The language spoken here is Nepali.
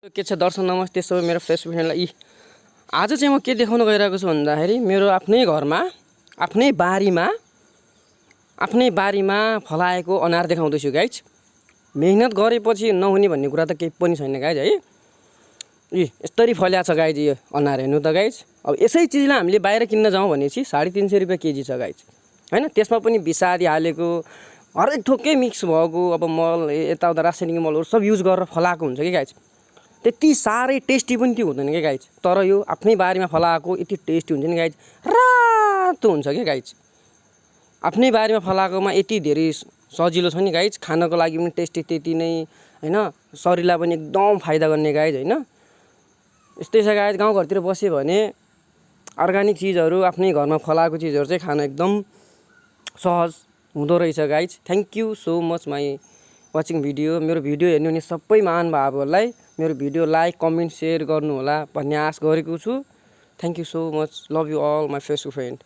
के छ दर्शक नमस्ते सबै मेरो फेसबुक फ्रेन्डलाई। आज चाहिँ म के देखाउन गइरहेको छु भन्दाखेरि मेरो आफ्नै घरमा आफ्नै बारीमा फलाएको अनार देखाउँदैछु गाइज। मेहनत गरेपछि नहुने भन्ने कुरा त केही पनि छैन गाइज है। यसरी फल्या छ गाइज यो अनार, हेर्नु त गाइज। अब यसै चिजलाई हामीले बाहिर किन्न जाउँ भनेपछि 350 रुपियाँ केजी छ गाइज हैन। त्यसमा पनि विषादी हालेको हरेक थोकै मिक्स भएको अब मल यताउता रासायनिक मलहरू सब युज गरेर फलाएको हुन्छ कि गाइज। त्यति साह्रै टेस्टी पनि त्यो हुँदैन क्या गाइज। तर यो आफ्नै बारीमा फलाएको यति टेस्टी हुन्छ नि गाइज, रातो हुन्छ क्या गाइज। आफ्नै बारीमा फलाएकोमा यति धेरै सजिलो छ नि गाइज, खानको लागि पनि टेस्टी त्यति नै हैन, शरीरलाई पनि एकदम फाइदा गर्ने गाइज हैन। यस्तै छ गाइज, गाउँघरतिर बस्यो भने अर्गानिक चिजहरू आफ्नै घरमा फलाएको चिजहरू चाहिँ खान एकदम सहज हुँदो रहेछ guys. Thank you so much my watching video. मेरो भिडियो हेर्नु हुने सबै महानुभावहरूलाई मेरो भिडियो लाइक कमेन्ट सेयर गर्नु होला भन्ने आश गरेको छु। Thank you so much, love you all my Facebook friend.